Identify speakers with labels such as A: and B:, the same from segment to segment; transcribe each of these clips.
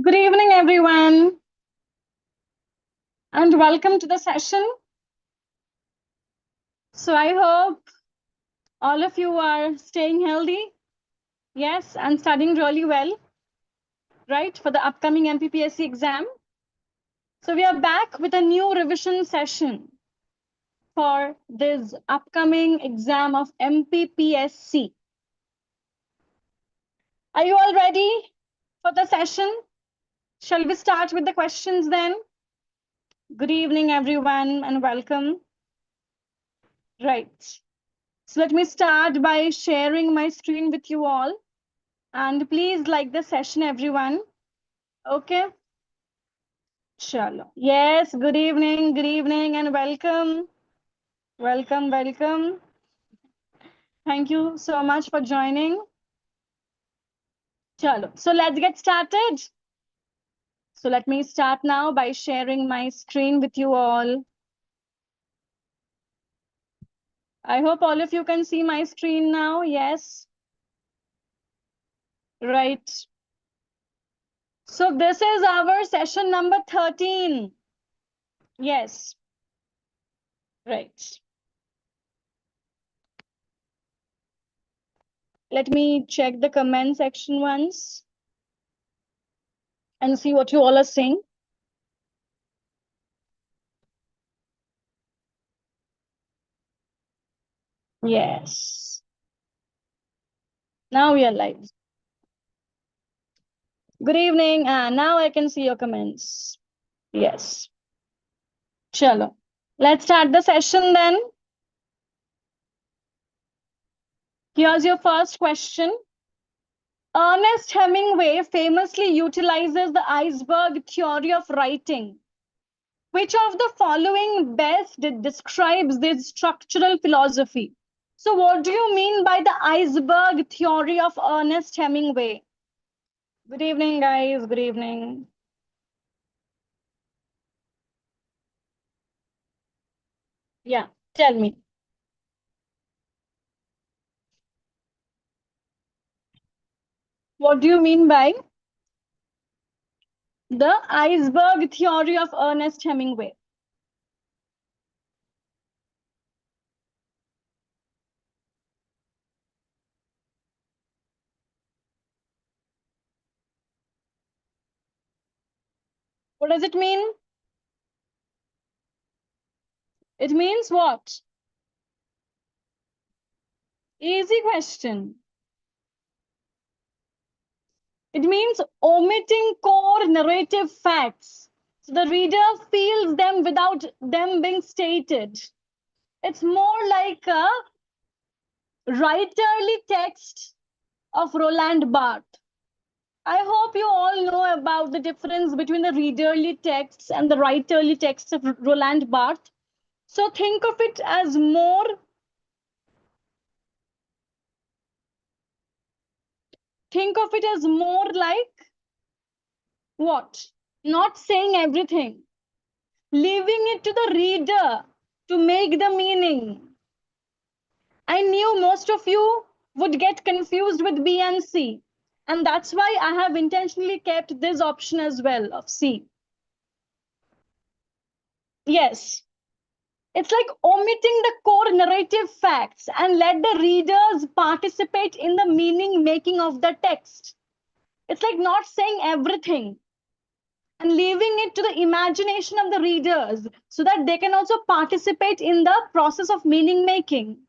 A: Good evening, everyone, and welcome to the session. So, I hope all of you are staying healthy, yes, and studying really well, right, for the upcoming MPPSC exam. So, we are back with a new revision session for this upcoming exam of MPPSC. Are you all ready for the session? Shall we start with the questions then? Good evening, everyone, and welcome. Right. So let me start by sharing my screen with you all. And please like the session, everyone. Okay. Chalo. Yes, good evening, and welcome. Welcome. Thank you so much for joining. Chalo. So let's get started. So let me start now by sharing my screen with you all. I hope all of you can see my screen now. Yes. Right. So this is our session number 13. Yes. Right. Let me check the comment section once and see what you all are saying. Yes. Now we are live. Good evening. Now I can see your comments. Yes. Chalo. Let's start the session then. Here's your first question. Ernest Hemingway famously utilizes the iceberg theory of writing. Which of the following best describes this structural philosophy? So what do you mean by the iceberg theory of Ernest Hemingway? Good evening, guys. Good evening. Yeah, tell me. What do you mean by the iceberg theory of Ernest Hemingway? What does it mean? It means what? Easy question. It means omitting core narrative facts. So the reader feels them without them being stated. It's more like a writerly text of Roland Barthes. I hope you all know about the difference between the readerly texts and the writerly texts of Roland Barthes. So think of it as more like what? Not saying everything, leaving it to the reader to make the meaning. I knew most of you would get confused with B and C, and that's why I have intentionally kept this option as well of C. Yes, it's like omitting the core narrative facts and let the readers participate in the meaning making of the text. It's like not saying everything and leaving it to the imagination of the readers so that they can also participate in the process of meaning making.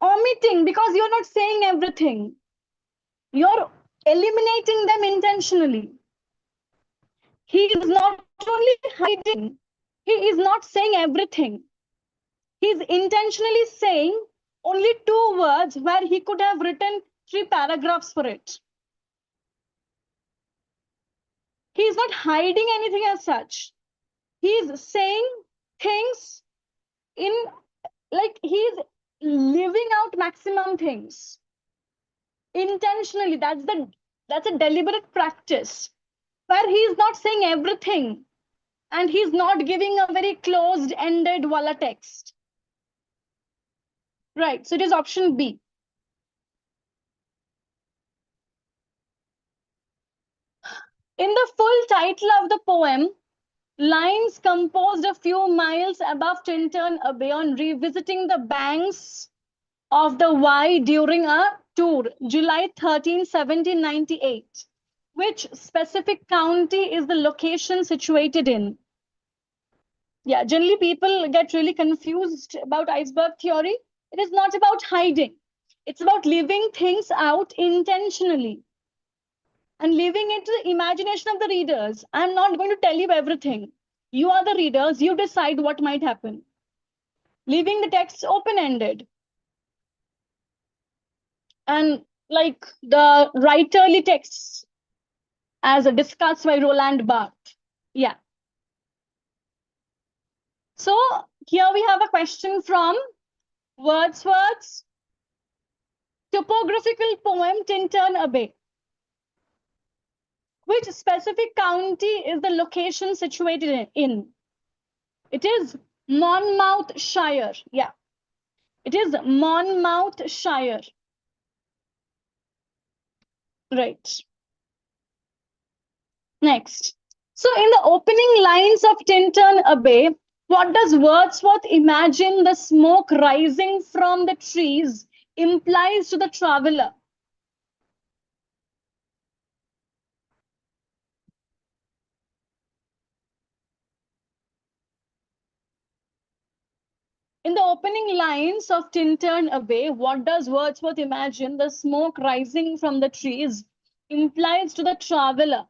A: Omitting because you're not saying everything. You're eliminating them intentionally. He is not only hiding, he is not saying everything. He's intentionally saying only 2 words where he could have written 3 paragraphs for it. He's not hiding anything as such. He's saying things in like he's living out maximum things intentionally. That's a deliberate practice where he's not saying everything and he's not giving a very closed-ended walla text. Right, so it is option B. In the full title of the poem, lines composed a few miles above Tintern Abbey on revisiting the banks of the Wye during a tour, July 13, 1798. Which specific county is the location situated in? Yeah, generally people get really confused about iceberg theory. It is not about hiding. It's about leaving things out intentionally and leaving it to the imagination of the readers. I'm not going to tell you everything. You are the readers, you decide what might happen. Leaving the text open-ended. And like the writerly texts as discussed by Roland Barthes. Yeah. So here we have a question from Wordsworth's topographical poem Tintern Abbey. Which specific county is the location situated in? It is Monmouthshire. Yeah, it is Monmouthshire. Right. Next. So in the opening lines of Tintern Abbey, what does Wordsworth imagine the smoke rising from the trees implies to the traveler? In the opening lines of Tintern Abbey, what does Wordsworth imagine the smoke rising from the trees implies to the traveler?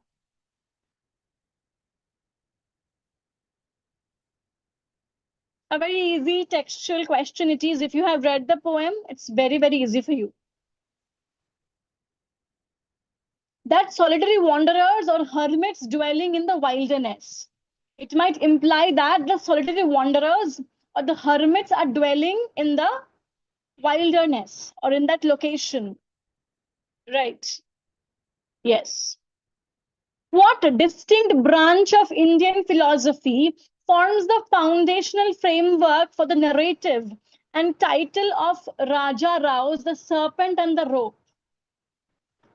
A: A very easy textual question it is. If you have read the poem, it's very, very easy for you. That solitary wanderers or hermits dwelling in the wilderness. It might imply that the solitary wanderers or the hermits are dwelling in the wilderness or in that location. Right. Yes. What distinct branch of Indian philosophy forms the foundational framework for the narrative and title of Raja Rao's The Serpent and the Rope?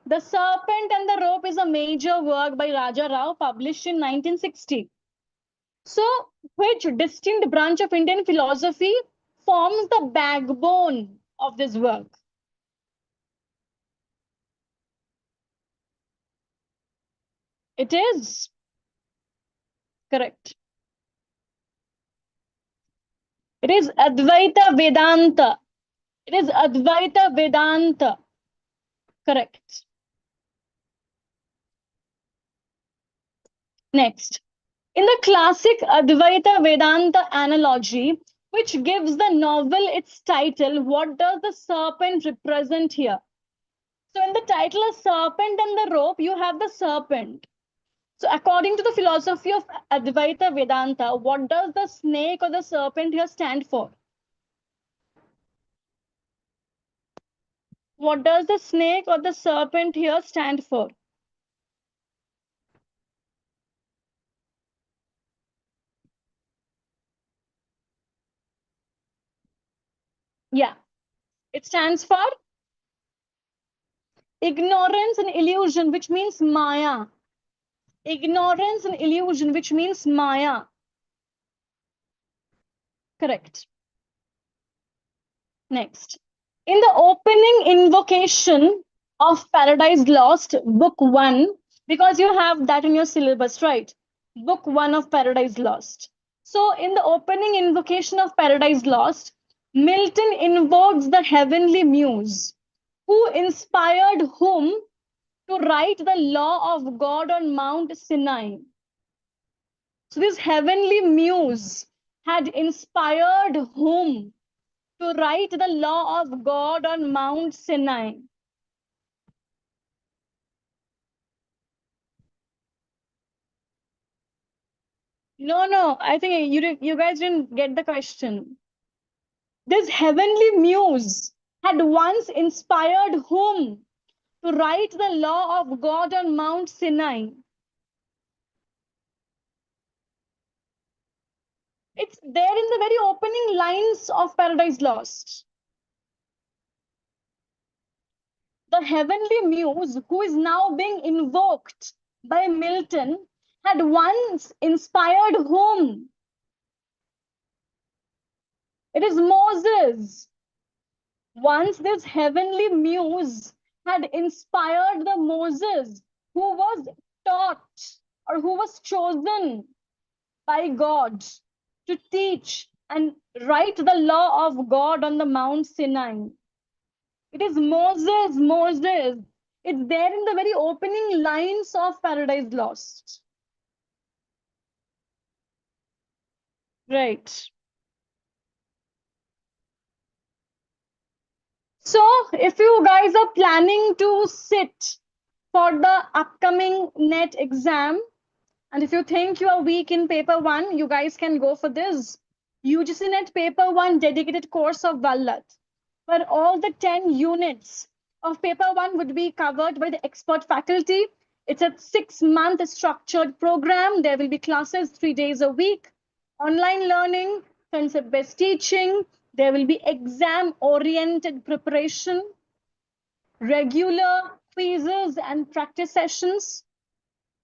A: The Serpent and the Rope is a major work by Raja Rao published in 1960. So, which distinct branch of Indian philosophy forms the backbone of this work? It is correct. It is Advaita Vedanta. It is Advaita Vedanta. Correct. Next. In the classic Advaita Vedanta analogy, which gives the novel its title, what does the serpent represent here? So in the title of Serpent and the Rope, you have the serpent. So according to the philosophy of Advaita Vedanta, what does the snake or the serpent here stand for? What does the snake or the serpent here stand for? Yeah, it stands for ignorance and illusion, which means Maya. Ignorance and illusion, which means Maya. Correct. Next. In the opening invocation of Paradise Lost, book 1, because you have that in your syllabus, right? Book 1 of Paradise Lost. So, in the opening invocation of Paradise Lost, Milton invokes the heavenly muse, who inspired whom to write the law of God on Mount Sinai. So, this heavenly muse had inspired whom to write the law of God on Mount Sinai? No, I think you guys didn't get the question. This heavenly muse had once inspired whom to write the law of God on Mount Sinai? It's there in the very opening lines of Paradise Lost. The heavenly muse who is now being invoked by Milton had once inspired whom? It is Moses. Once this heavenly muse had inspired the Moses who was taught or who was chosen by God to teach and write the law of God on the Mount Sinai. It is Moses, Moses. It's there in the very opening lines of Paradise Lost. Right. So, if you guys are planning to sit for the upcoming NET exam, and if you think you are weak in paper one, you guys can go for this UGC NET paper one dedicated course of Vallath, where all the 10 units of paper one would be covered by the expert faculty. It's a 6-month structured program. There will be classes 3 days a week, online learning, concept-based teaching. There will be exam-oriented preparation, regular quizzes and practice sessions.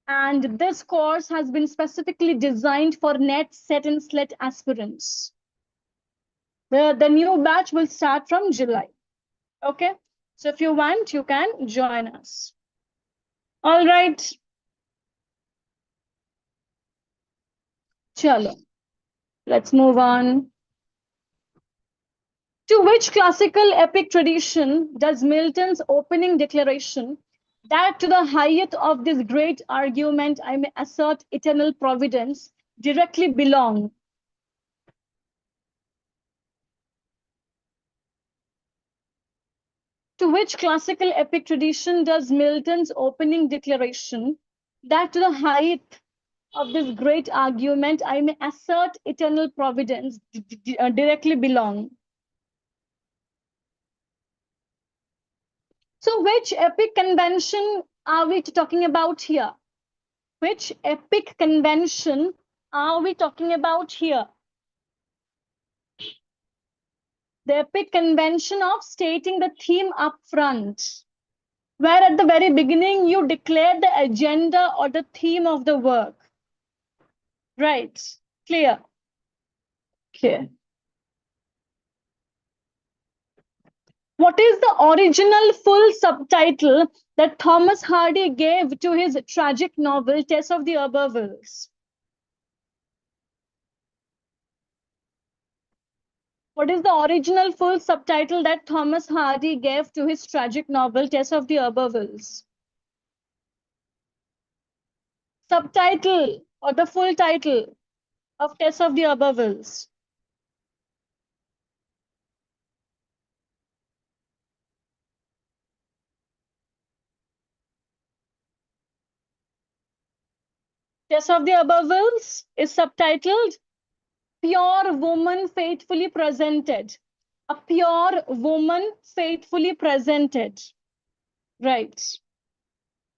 A: And this course has been specifically designed for NET, SET, and SLET aspirants. The new batch will start from July. Okay, so if you want, you can join us. All right. Chalo. Let's move on. To which classical epic tradition does Milton's opening declaration that to the height of this great argument I may assert eternal providence directly belong? To which classical epic tradition does Milton's opening declaration that to the height of this great argument I may assert eternal providence directly belong? So which epic convention are we talking about here? Which epic convention are we talking about here? The epic convention of stating the theme up front, where at the very beginning you declare the agenda or the theme of the work. Right, clear. Okay. What is the original full subtitle that Thomas Hardy gave to his tragic novel, Tess of the Abervilles? What is the original full subtitle that Thomas Hardy gave to his tragic novel, Tess of the Abervilles? Subtitle or the full title of Tess of the Abervilles? Tess of the Abervilles is subtitled Pure Woman Faithfully Presented. A pure woman faithfully presented. Right.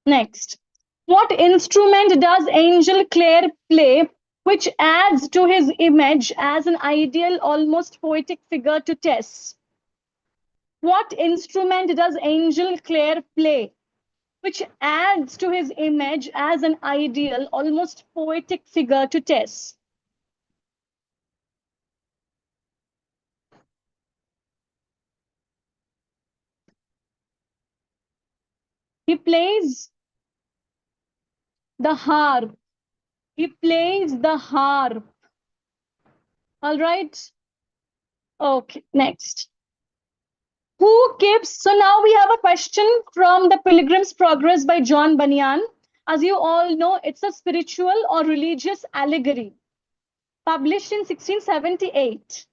A: Next. What instrument does Angel Clare play which adds to his image as an ideal, almost poetic figure to Tess? What instrument does Angel Clare play which adds to his image as an ideal, almost poetic figure to Tess? He plays the harp. He plays the harp. All right. Okay, next. Who keeps, so now we have a question from the Pilgrim's Progress by John Bunyan. As you all know, it's a spiritual or religious allegory published in 1678.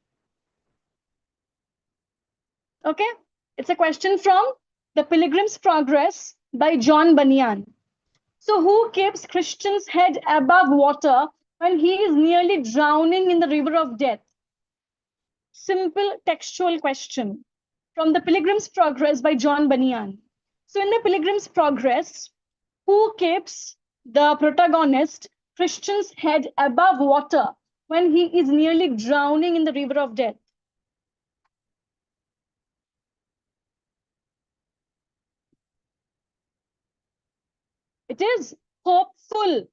A: Okay, it's a question from the Pilgrim's Progress by John Bunyan. So who keeps Christian's head above water when he is nearly drowning in the river of death? Simple textual question from the Pilgrim's Progress by John Bunyan. So in the Pilgrim's Progress, who keeps the protagonist, Christian's head above water when he is nearly drowning in the river of death? It is Hopeful.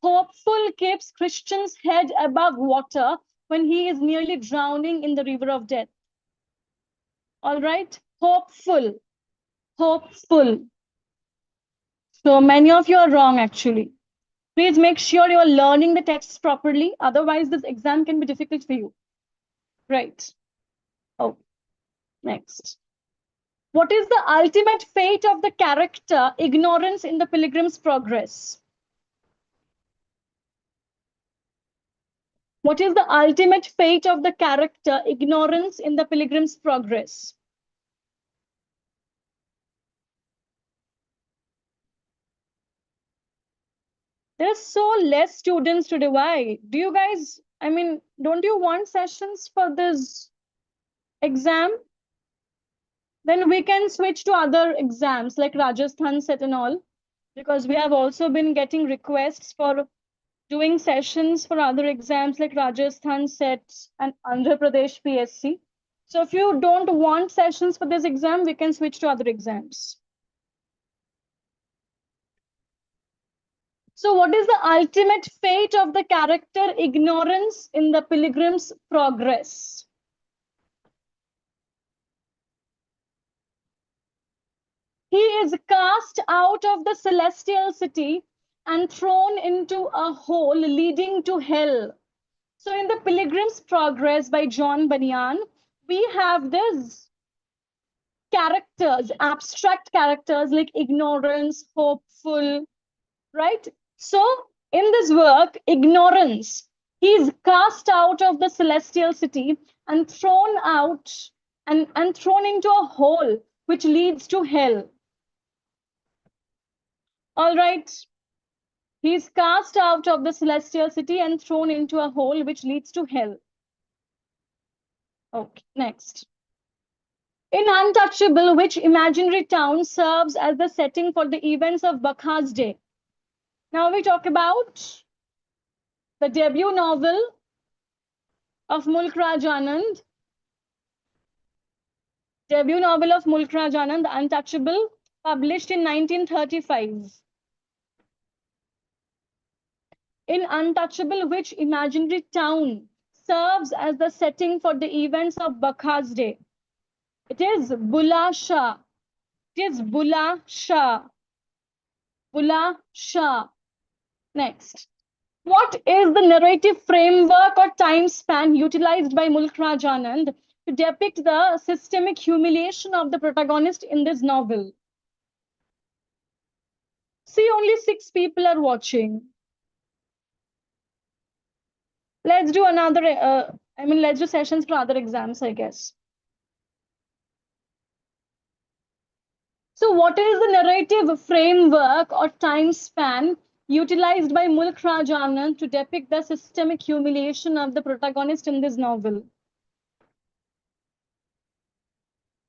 A: Hopeful keeps Christian's head above water when he is nearly drowning in the river of death. All right? Hopeful. Hopeful. So many of you are wrong, actually. Please make sure you are learning the texts properly. Otherwise, this exam can be difficult for you. Right. Oh, next. What is the ultimate fate of the character ignorance in the Pilgrim's Progress? What is the ultimate fate of the character ignorance in the Pilgrim's Progress? There's so less students today. Why? Do you guys, I mean, don't you want sessions for this exam? Then we can switch to other exams like Rajasthan set and all, because we have also been getting requests for doing sessions for other exams like Rajasthan set and Andhra Pradesh PSC. So if you don't want sessions for this exam, we can switch to other exams. So what is the ultimate fate of the character ignorance in the Pilgrim's Progress? He is cast out of the celestial city and thrown into a hole leading to hell. So in the Pilgrim's Progress by John Bunyan, we have these characters, abstract characters like ignorance, hopeful, right? So in this work, ignorance, he is cast out of the celestial city and thrown out and thrown into a hole which leads to hell. All right. He's cast out of the celestial city and thrown into a hole which leads to hell. Okay, next. In Untouchable, which imaginary town serves as the setting for the events of Bakha's Day? Now we talk about the debut novel of Mulk Raj Anand. Debut novel of Mulk Raj Anand, The Untouchable, published in 1935. In Untouchable, which imaginary town serves as the setting for the events of Bakha's Day? It is Bulla Shah. It is Bulla Shah. Bulla Shah. Next. What is the narrative framework or time span utilized by Mulk Raj Anand to depict the systemic humiliation of the protagonist in this novel? See, only 6 people are watching. Let's do another, let's do sessions for other exams, I guess. So what is the narrative framework or time span utilized by Mulk Raj Anand to depict the systemic humiliation of the protagonist in this novel?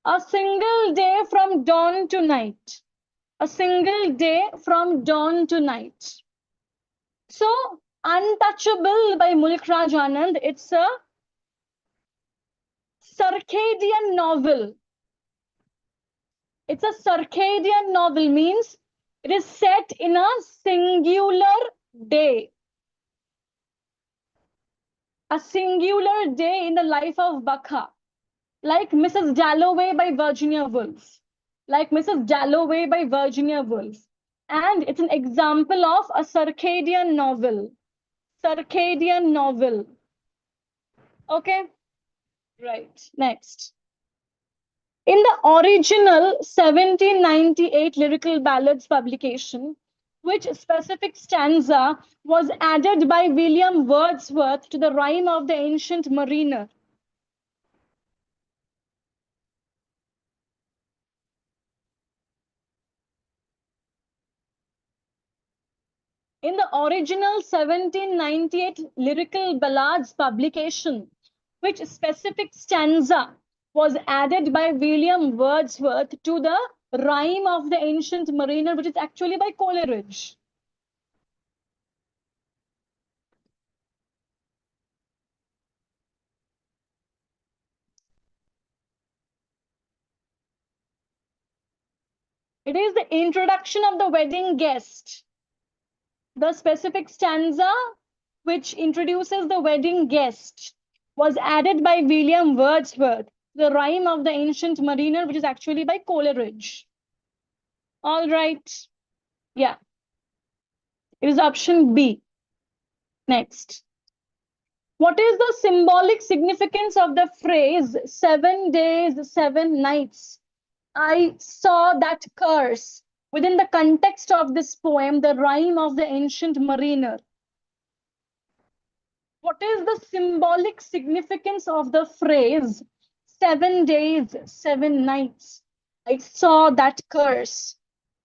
A: A single day from dawn to night. A single day from dawn to night. So, Untouchable by Mulk Raj Anand, it's a circadian novel. It's a circadian novel, means it is set in a singular day. A singular day in the life of Bakha, like Mrs. Dalloway by Virginia Woolf. Like Mrs. Dalloway by Virginia Woolf. And it's an example of a circadian novel. Circadian novel. Okay? Right. Next. In the original 1798 Lyrical Ballads publication, which specific stanza was added by William Wordsworth to the rhyme of the Ancient Mariner? In the original 1798 Lyrical Ballads publication, which specific stanza was added by William Wordsworth to the rhyme of the Ancient Mariner, which is actually by Coleridge? It is the introduction of the wedding guest. The specific stanza which introduces the wedding guest was added by William Wordsworth, the rhyme of the ancient mariner, which is actually by Coleridge. All right. Yeah, it is option B. Next. What is the symbolic significance of the phrase 7 days, 7 nights? I saw that curse within the context of this poem, the rhyme of the ancient mariner. What is the symbolic significance of the phrase 7 days, 7 nights? I saw that curse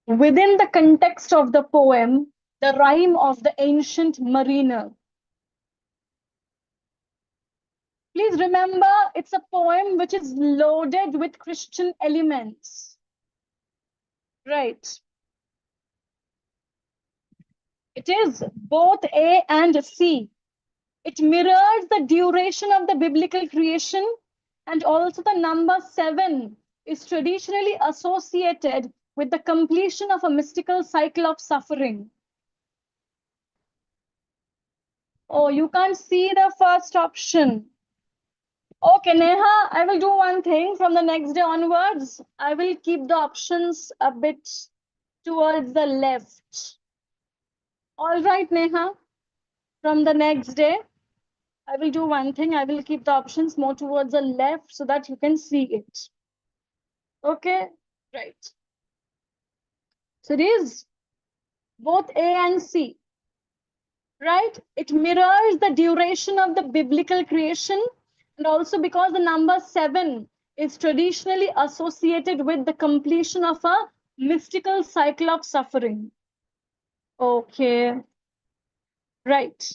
A: within the context of the poem, the rhyme of the ancient mariner. Please remember, it's a poem which is loaded with Christian elements. Right. It is both A and C. It mirrors the duration of the biblical creation, and also the number 7 is traditionally associated with the completion of a mystical cycle of suffering. Oh, you can't see the first option. Okay, Neha, I will do one thing. From the next day onwards, I will keep the options a bit towards the left. All right, Neha, from the next day, I will do one thing. I will keep the options more towards the left so that you can see it. Okay, right. So it is both A and C, right? It mirrors the duration of the biblical creation, and also because the number 7 is traditionally associated with the completion of a mystical cycle of suffering. Okay, right.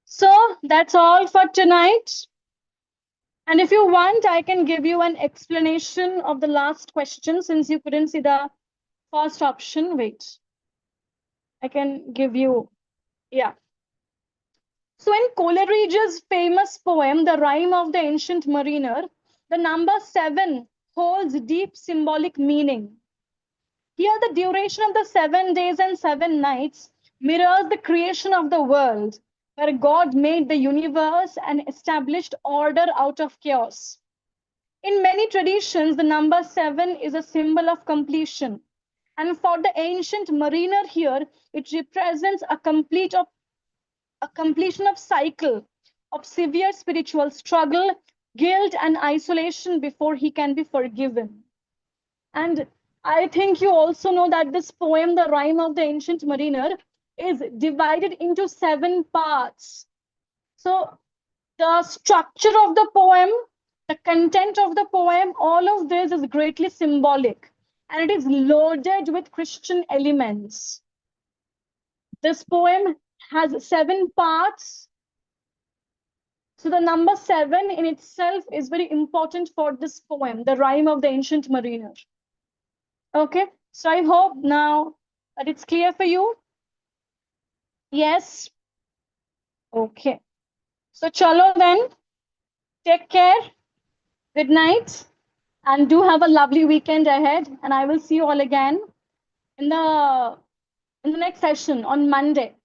A: So that's all for tonight. And if you want, I can give you an explanation of the last question since you couldn't see the first option. Wait, I can give you, yeah. So in Coleridge's famous poem, The Rime of the Ancient Mariner, the number 7 holds deep symbolic meaning. Here, the duration of the 7 days and 7 nights mirrors the creation of the world, where God made the universe and established order out of chaos. In many traditions, the number 7 is a symbol of completion. And for the ancient mariner here, it represents a completion of cycle of severe spiritual struggle, guilt, and isolation before he can be forgiven. And I think you also know that this poem, The Rime of the Ancient Mariner, is divided into 7 parts. So the structure of the poem, the content of the poem, all of this is greatly symbolic, and it is loaded with Christian elements. This poem has 7 parts. So the number 7 in itself is very important for this poem, The Rime of the Ancient Mariner. Okay, so I hope now that it's clear for you. Yes. Okay. So chalo then. Take care. Good night. And do have a lovely weekend ahead. And I will see you all again in the next session on Monday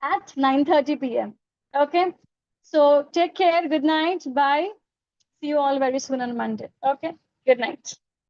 A: at 9:30 p.m. Okay. So take care. Good night. Bye. See you all very soon on Monday. Okay. Good night.